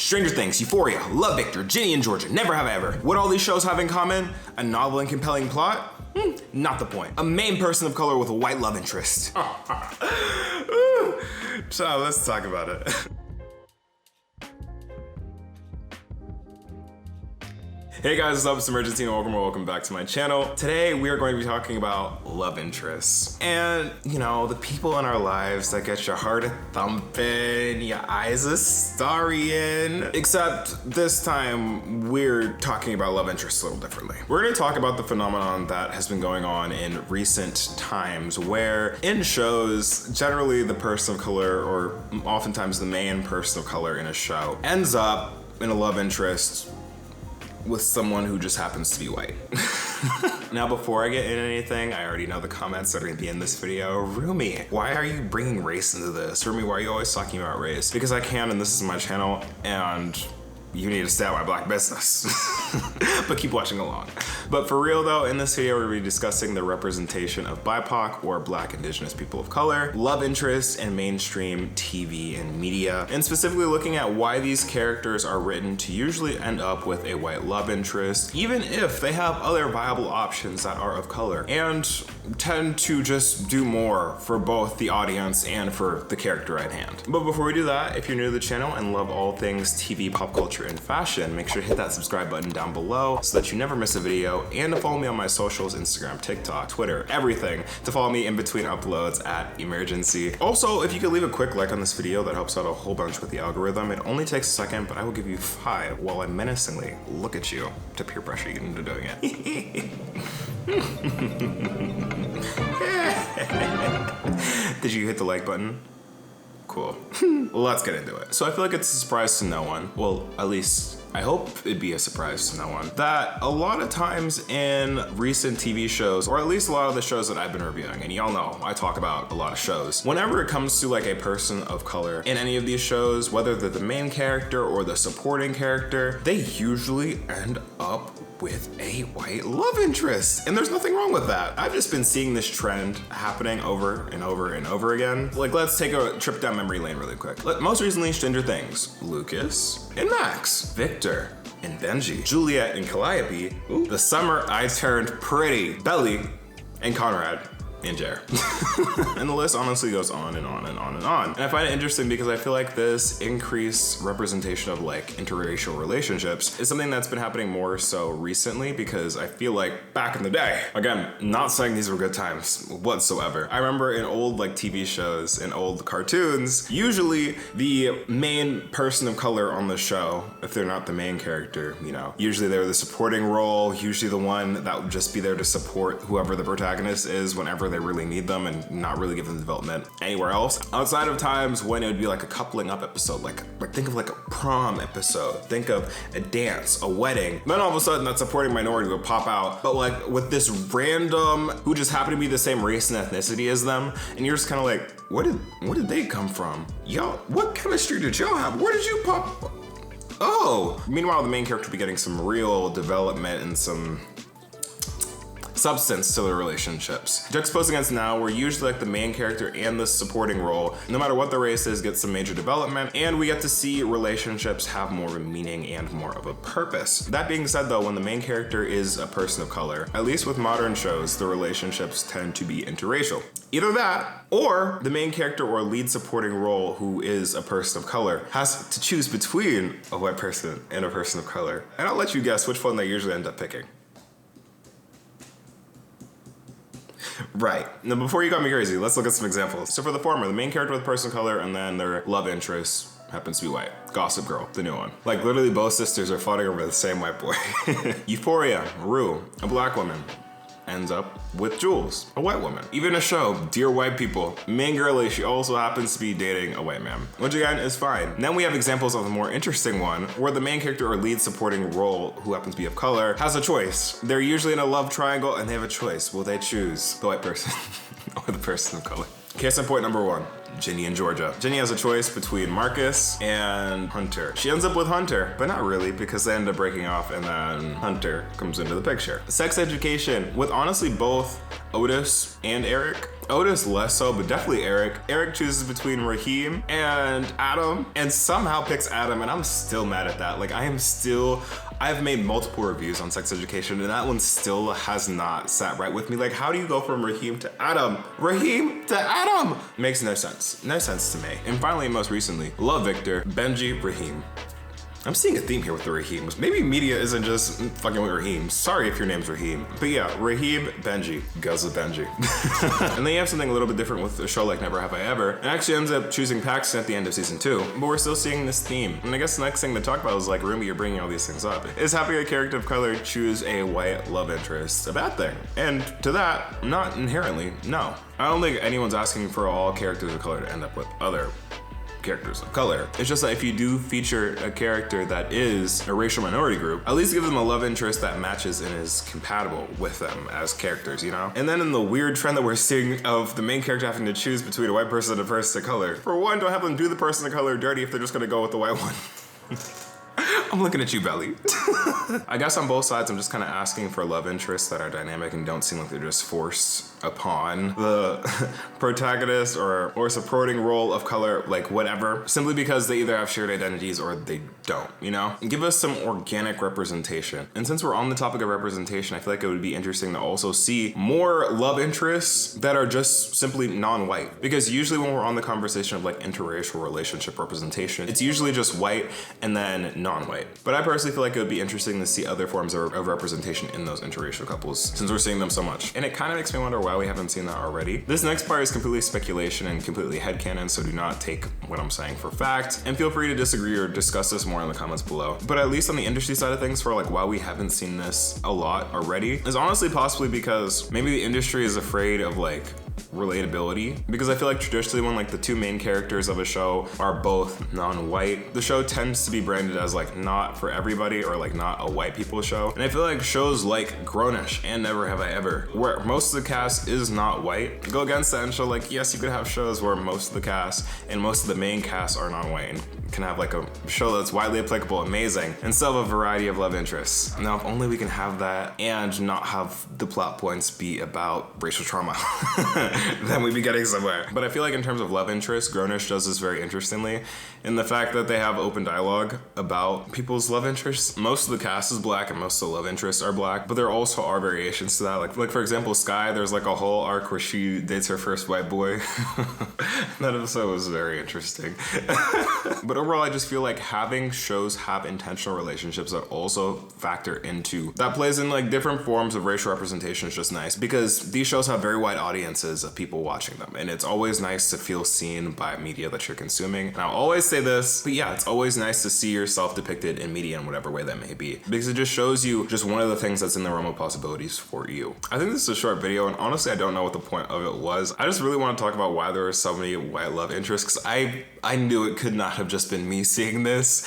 Stranger Things, Euphoria, Love Victor, Ginny and Georgia, Never Have I Ever. What all these shows have in common? A novel and compelling plot? Not the point. A main person of color with a white love interest. So let's talk about it. Hey guys, what's up? It's Imurgency and welcome back to my channel. Today we are going to be talking about love interests. And, you know, the people in our lives that get your heart a-thumping, your eyes a-starrying. Except this time we're talking about love interests a little differently. We're going to talk about the phenomenon that has been going on in recent times where in shows, generally the person of color, or oftentimes the main person of color in a show, ends up in a love interest with someone who just happens to be white. Now, before I get into anything, I already know the comments that are gonna be in this video. Rumi, why are you bringing race into this? Rumi, why are you always talking about race? Because I can, and this is my channel, and you need to stay out of my black business. But keep watching along. But for real though, in this video, we're gonna be discussing the representation of BIPOC, or Black Indigenous people of color, love interests in mainstream TV and media, and specifically looking at why these characters are written to usually end up with a white love interest, even if they have other viable options that are of color, and tend to just do more for both the audience and for the character at hand. But before we do that, if you're new to the channel and love all things TV, pop culture, and fashion, make sure to hit that subscribe button down below so that you never miss a video, and to follow me on my socials, Instagram, TikTok, Twitter, everything, to follow me in between uploads at Imurgency. Also, if you could leave a quick like on this video, that helps out a whole bunch with the algorithm. It only takes a second, but I will give you 5 while I menacingly look at you to peer pressure you into doing it. Did you hit the like button? Cool. Let's get into it. So I feel like it's a surprise to no one. Well, at least I hope it'd be a surprise to no one, that a lot of times in recent TV shows, or at least a lot of the shows that I've been reviewing, and y'all know I talk about a lot of shows, whenever it comes to like a person of color in any of these shows, whether they're the main character or the supporting character, they usually end up with a white love interest. And there's nothing wrong with that. I've just been seeing this trend happening over and over and over again. Like, let's take a trip down memory lane really quick. Most recently, Stranger Things. Lucas and Max. Victor and Benji. Juliet and Calliope. Ooh. The Summer I Turned Pretty. Belly and Conrad. And Jer. And the list honestly goes on and on and on and on. And I find it interesting because I feel like this increased representation of like interracial relationships is something that's been happening more so recently, because I feel like back in the day, again, not saying these were good times whatsoever. I remember in old like TV shows and old cartoons, usually the main person of color on the show, if they're not the main character, you know, usually they're the supporting role, usually the one that would just be there to support whoever the protagonist is whenever they really need them, and not really give them development anywhere else. Outside of times when it would be like a coupling up episode, like think of like a prom episode, think of a dance, a wedding. Then all of a sudden that supporting minority would pop out, but like with this random who just happened to be the same race and ethnicity as them, and you're just kind of like, where did they come from? Y'all, what chemistry did y'all have? Where did you pop? Oh. Meanwhile, the main character would be getting some real development and some substance to the relationships. Juxtaposed against now, where usually like the main character and the supporting role, no matter what the race is, gets some major development, and we get to see relationships have more of a meaning and more of a purpose. That being said though, when the main character is a person of color, at least with modern shows, the relationships tend to be interracial. Either that, or the main character or lead supporting role who is a person of color has to choose between a white person and a person of color. And I'll let you guess which one they usually end up picking. Right. Now, before you got me crazy, let's look at some examples. So for the former, the main character with a person of color, and then their love interest happens to be white. Gossip Girl, the new one. Like literally both sisters are fighting over the same white boy. Euphoria, Rue, a black woman, ends up with Jules, a white woman. Even a show, Dear White People, main girlie, she also happens to be dating a white man, which again is fine. Then we have examples of a more interesting one, where the main character or lead supporting role, who happens to be of color, has a choice. They're usually in a love triangle and they have a choice. Will they choose the white person or the person of color? Case in point number 1, Ginny and Georgia. Ginny has a choice between Marcus and Hunter. She ends up with Hunter, but not really because they end up breaking off and then Hunter comes into the picture. Sex education with honestly both Otis and Eric. Otis less so, but definitely Eric. Eric chooses between Raheem and Adam and somehow picks Adam, and I'm still mad at that. Like I've made multiple reviews on sex education and that one still has not sat right with me. Like, how do you go from Raheem to Adam? Raheem to Adam! Makes no sense. No sense to me. And finally, most recently, Love Victor, Benji, Raheem. I'm seeing a theme here with the Raheems. Maybe media isn't just fucking with Raheem. Sorry if your name's Raheem. But yeah, Raheem, Benji. Goes with Benji. And then you have something a little bit different with a show like Never Have I Ever. It actually ends up choosing Paxton at the end of season 2. But we're still seeing this theme. And I guess the next thing to talk about is like, Rumi, you're bringing all these things up. Is having a character of color choose a white love interest a bad thing? And to that, not inherently, no. I don't think anyone's asking for all characters of color to end up with other characters of color. It's just that if you do feature a character that is a racial minority group, at least give them a love interest that matches and is compatible with them as characters, you know? And then in the weird trend that we're seeing of the main character having to choose between a white person and a person of color, for one, don't have them do the person of color dirty if they're just gonna go with the white one. I'm looking at you, Belly. I guess on both sides, I'm just kind of asking for love interests that are dynamic and don't seem like they're just forced upon the protagonist or supporting role of color, like whatever, simply because they either have shared identities or they don't, you know? Give us some organic representation. And since we're on the topic of representation, I feel like it would be interesting to also see more love interests that are just simply non-white. Because usually when we're on the conversation of like interracial relationship representation, it's usually just white and then non-white. But I personally feel like it would be interesting to see other forms of representation in those interracial couples since we're seeing them so much. And it kind of makes me wonder why we haven't seen that already. This next part is completely speculation and completely headcanon, so do not take what I'm saying for fact. And feel free to disagree or discuss this more in the comments below. But at least on the industry side of things, for like why we haven't seen this a lot already is honestly possibly because maybe the industry is afraid of like relatability, because I feel like traditionally when like the two main characters of a show are both non-white, the show tends to be branded as like not for everybody or like not a white people show. And I feel like shows like Grownish and Never Have I Ever, where most of the cast is not white, go against that and show like, yes, you could have shows where most of the cast and most of the main cast are non-white and can have like a show that's widely applicable, amazing, and still have a variety of love interests. Now, if only we can have that and not have the plot points be about racial trauma, then we'd be getting somewhere. But I feel like in terms of love interest, Grownish does this very interestingly in the fact that they have open dialogue about people's love interests. Most of the cast is black and most of the love interests are black, but there also are variations to that. Like for example, Sky, there's like a whole arc where she dates her first white boy. That episode was very interesting. But overall, I just feel like having shows have intentional relationships that also factor into, that plays in like different forms of racial representation is just nice, because these shows have very wide audiences of people watching them, and it's always nice to feel seen by media that you're consuming. And I'll always say this, but yeah, it's always nice to see yourself depicted in media in whatever way that may be, because it just shows you just one of the things that's in the realm of possibilities for you. I think this is a short video, and honestly, I don't know what the point of it was. I just really want to talk about why there are so many white love interests, because I knew it could not have just been me seeing this.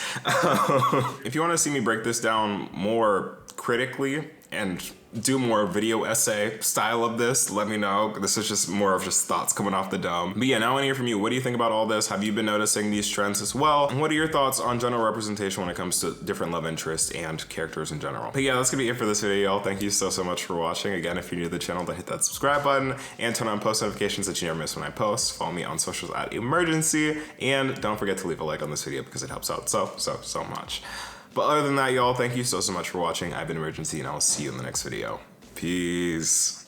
If you want to see me break this down more critically and do more video essay style of this, let me know. This is just more of just thoughts coming off the dome. But yeah, now I want to hear from you. What do you think about all this? Have you been noticing these trends as well? And what are your thoughts on general representation when it comes to different love interests and characters in general? But yeah, that's gonna be it for this video, y'all. Thank you so much for watching. Again, if you're new to the channel, then hit that subscribe button and turn on post notifications so that you never miss when I post. Follow me on socials at Imurgency, and don't forget to leave a like on this video because it helps out so much. But other than that, y'all, thank you so much for watching. I've been Imurgency, and I'll see you in the next video. Peace.